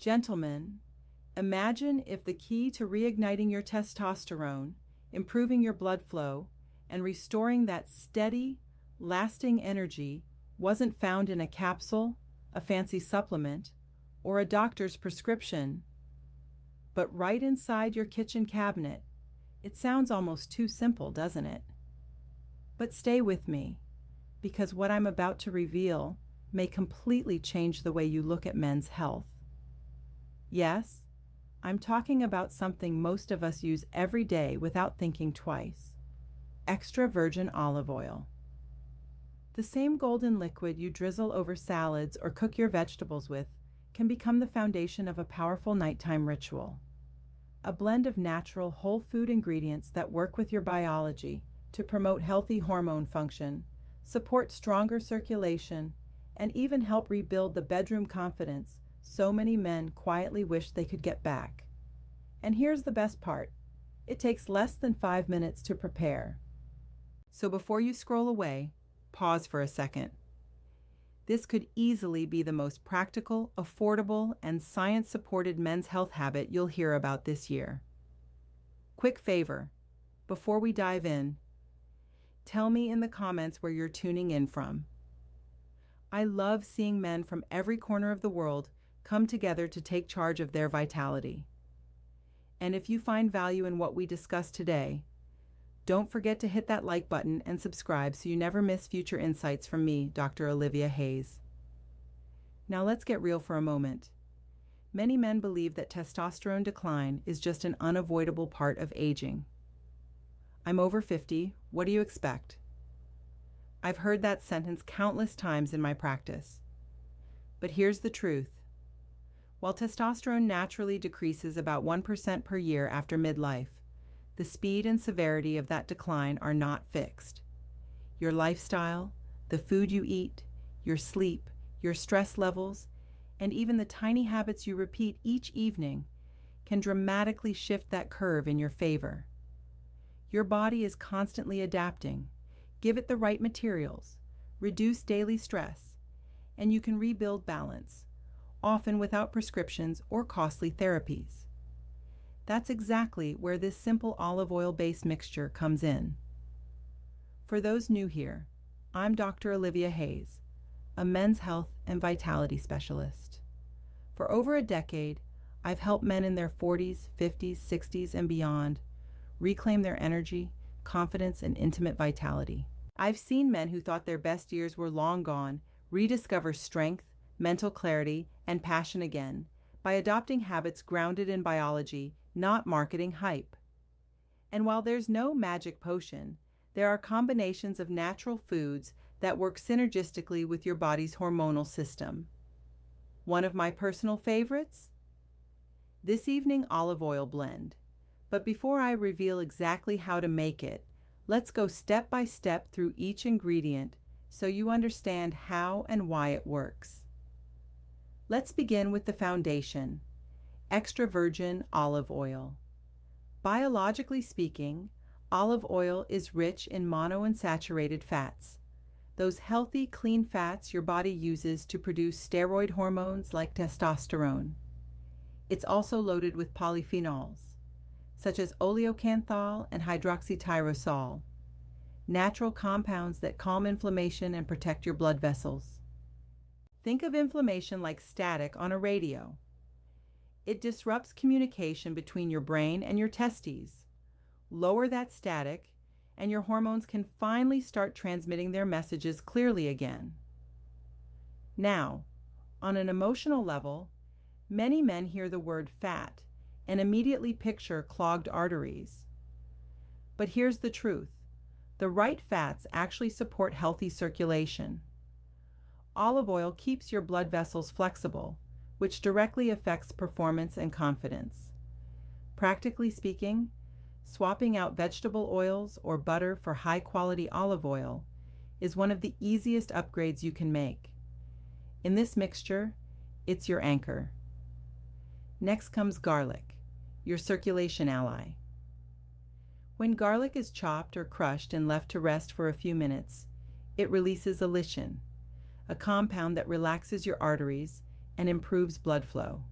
Gentlemen, imagine if the key to reigniting your testosterone, improving your blood flow, and restoring that steady, lasting energy wasn't found in a capsule, a fancy supplement, or a doctor's prescription, but right inside your kitchen cabinet. It sounds almost too simple, doesn't it? But stay with me, because what I'm about to reveal may completely change the way you look at men's health. Yes, I'm talking about something most of us use every day without thinking twice: extra virgin olive oil. The same golden liquid you drizzle over salads or cook your vegetables with can become the foundation of a powerful nighttime ritual. A blend of natural, whole food ingredients that work with your biology to promote healthy hormone function, support stronger circulation, and even help rebuild the bedroom confidence so many men quietly wish they could get back. And here's the best part: it takes less than 5 minutes to prepare. So before you scroll away, pause for a second. This could easily be the most practical, affordable, and science-supported men's health habit you'll hear about this year. Quick favor, before we dive in, tell me in the comments where you're tuning in from. I love seeing men from every corner of the world come together to take charge of their vitality. And if you find value in what we discussed today, don't forget to hit that like button and subscribe so you never miss future insights from me, Dr. Olivia Hayes. Now let's get real for a moment. Many men believe that testosterone decline is just an unavoidable part of aging. I'm over 50, what do you expect? I've heard that sentence countless times in my practice. But here's the truth. While testosterone naturally decreases about 1% per year after midlife, the speed and severity of that decline are not fixed. Your lifestyle, the food you eat, your sleep, your stress levels, and even the tiny habits you repeat each evening can dramatically shift that curve in your favor. Your body is constantly adapting. Give it the right materials, reduce daily stress, and you can rebuild balance, often without prescriptions or costly therapies. That's exactly where this simple olive oil-based mixture comes in. For those new here, I'm Dr. Olivia Hayes, a men's health and vitality specialist. For over a decade, I've helped men in their 40s, 50s, 60s, and beyond reclaim their energy, confidence, and intimate vitality. I've seen men who thought their best years were long gone rediscover strength, mental clarity, and passion again by adopting habits grounded in biology, not marketing hype. And while there's no magic potion, there are combinations of natural foods that work synergistically with your body's hormonal system. One of my personal favorites? This evening olive oil blend. But before I reveal exactly how to make it, let's go step by step through each ingredient so you understand how and why it works. Let's begin with the foundation: extra virgin olive oil. Biologically speaking, olive oil is rich in monounsaturated fats, those healthy, clean fats your body uses to produce steroid hormones like testosterone. It's also loaded with polyphenols, such as oleocanthal and hydroxytyrosol, natural compounds that calm inflammation and protect your blood vessels. Think of inflammation like static on a radio. It disrupts communication between your brain and your testes. Lower that static, and your hormones can finally start transmitting their messages clearly again. Now, on an emotional level, many men hear the word fat and immediately picture clogged arteries. But here's the truth: the right fats actually support healthy circulation. Olive oil keeps your blood vessels flexible, which directly affects performance and confidence. Practically speaking, swapping out vegetable oils or butter for high-quality olive oil is one of the easiest upgrades you can make. In this mixture, it's your anchor. Next comes garlic, your circulation ally. When garlic is chopped or crushed and left to rest for a few minutes, it releases allicin, a compound that relaxes your arteries and improves blood flow.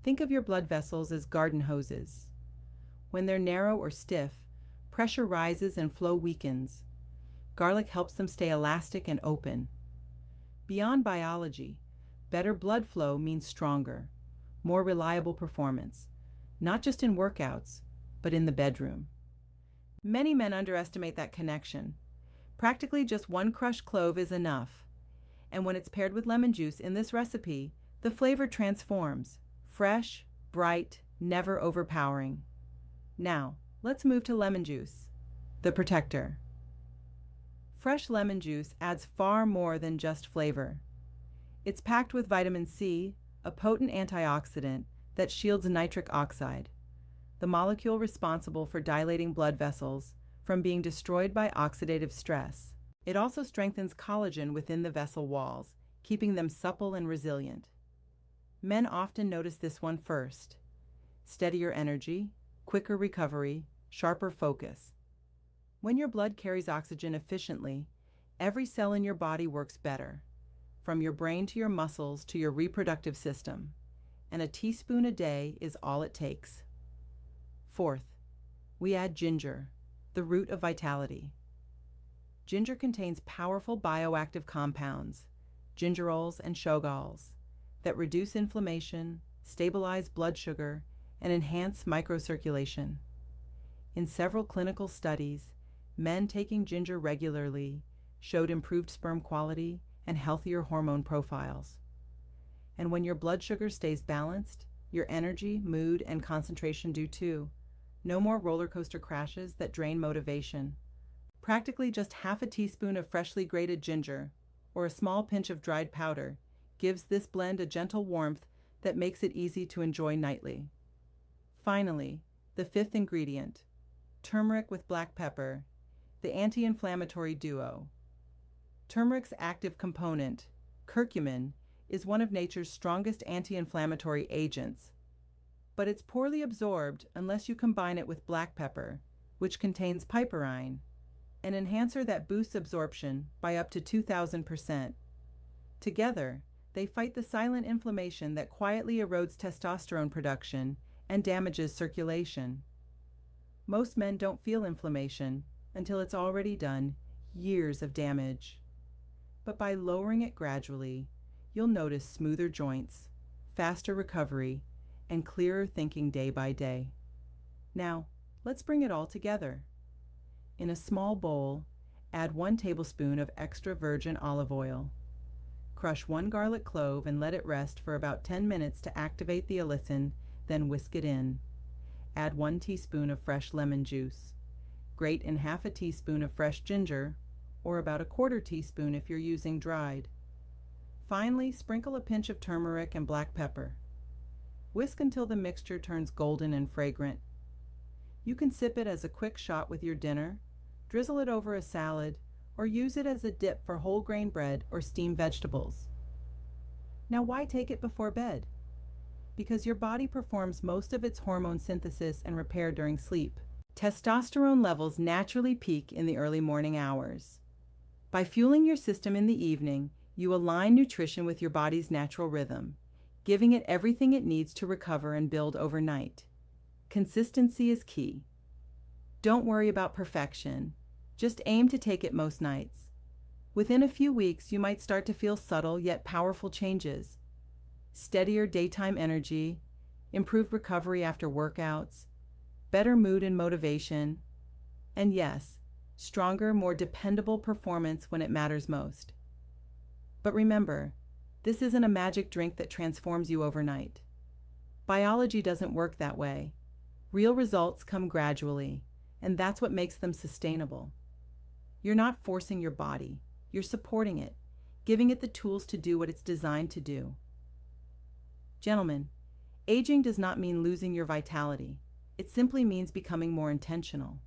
Think of your blood vessels as garden hoses. When they're narrow or stiff, pressure rises and flow weakens. Garlic helps them stay elastic and open. Beyond biology, better blood flow means stronger, more reliable performance, not just in workouts, but in the bedroom. Many men underestimate that connection. Practically just one crushed clove is enough. And when it's paired with lemon juice in this recipe, the flavor transforms. Fresh, bright, never overpowering. Now, let's move to lemon juice, the protector. Fresh lemon juice adds far more than just flavor. It's packed with vitamin C, a potent antioxidant that shields nitric oxide, the molecule responsible for dilating blood vessels from being destroyed by oxidative stress. It also strengthens collagen within the vessel walls, keeping them supple and resilient. Men often notice this one first. Steadier energy, quicker recovery, sharper focus. When your blood carries oxygen efficiently, every cell in your body works better, from your brain to your muscles to your reproductive system, and a teaspoon a day is all it takes. Fourth, we add ginger, the root of vitality. Ginger contains powerful bioactive compounds, gingerols and shogals, that reduce inflammation, stabilize blood sugar, and enhance microcirculation. In several clinical studies, men taking ginger regularly showed improved sperm quality and healthier hormone profiles. And when your blood sugar stays balanced, your energy, mood, and concentration do too. No more roller coaster crashes that drain motivation. Practically just half a teaspoon of freshly grated ginger, or a small pinch of dried powder, gives this blend a gentle warmth that makes it easy to enjoy nightly. Finally, the fifth ingredient, turmeric with black pepper, the anti-inflammatory duo. Turmeric's active component, curcumin, is one of nature's strongest anti-inflammatory agents, but it's poorly absorbed unless you combine it with black pepper, which contains piperine, an enhancer that boosts absorption by up to 2,000%. Together, they fight the silent inflammation that quietly erodes testosterone production and damages circulation. Most men don't feel inflammation until it's already done years of damage. But by lowering it gradually, you'll notice smoother joints, faster recovery, and clearer thinking day by day. Now, let's bring it all together. In a small bowl, add 1 tablespoon of extra virgin olive oil. Crush 1 garlic clove and let it rest for about 10 minutes to activate the allicin, then whisk it in. Add 1 teaspoon of fresh lemon juice. Grate in half a teaspoon of fresh ginger, or about a 1/4 teaspoon if you're using dried. Finally, sprinkle a pinch of turmeric and black pepper. Whisk until the mixture turns golden and fragrant. You can sip it as a quick shot with your dinner, drizzle it over a salad, or use it as a dip for whole grain bread or steamed vegetables. Now, why take it before bed? Because your body performs most of its hormone synthesis and repair during sleep. Testosterone levels naturally peak in the early morning hours. By fueling your system in the evening, you align nutrition with your body's natural rhythm, giving it everything it needs to recover and build overnight. Consistency is key. Don't worry about perfection. Just aim to take it most nights. Within a few weeks, you might start to feel subtle yet powerful changes. Steadier daytime energy, improved recovery after workouts, better mood and motivation, and yes, stronger, more dependable performance when it matters most. But remember, this isn't a magic drink that transforms you overnight. Biology doesn't work that way. Real results come gradually, and that's what makes them sustainable. You're not forcing your body, you're supporting it, giving it the tools to do what it's designed to do. Gentlemen, aging does not mean losing your vitality. It simply means becoming more intentional.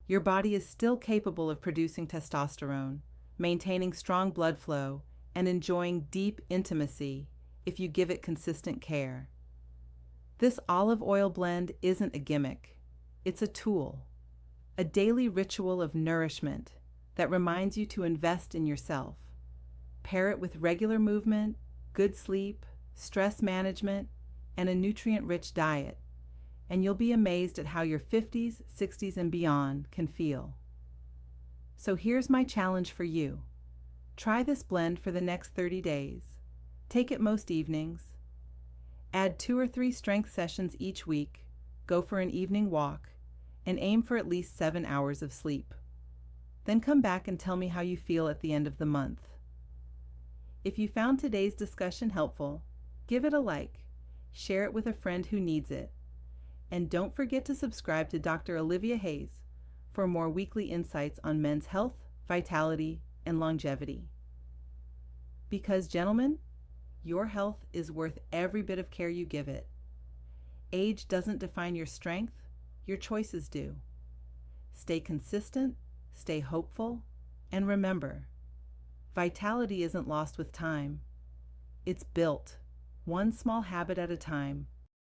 Your body is still capable of producing testosterone, maintaining strong blood flow, and enjoying deep intimacy if you give it consistent care. This olive oil blend isn't a gimmick. It's a tool, a daily ritual of nourishment that reminds you to invest in yourself. Pair it with regular movement, good sleep, stress management, and a nutrient-rich diet, and you'll be amazed at how your 50s, 60s, and beyond can feel. So here's my challenge for you. Try this blend for the next 30 days. Take it most evenings. Add 2 or 3 strength sessions each week, go for an evening walk, and aim for at least 7 hours of sleep. Then come back and tell me how you feel at the end of the month. If you found today's discussion helpful, give it a like, share it with a friend who needs it, and don't forget to subscribe to Dr. Olivia Hayes for more weekly insights on men's health, vitality, and longevity. Because, gentlemen, your health is worth every bit of care you give it. Age doesn't define your strength, your choices do. Stay consistent, stay hopeful, and remember, vitality isn't lost with time. It's built, one small habit at a time,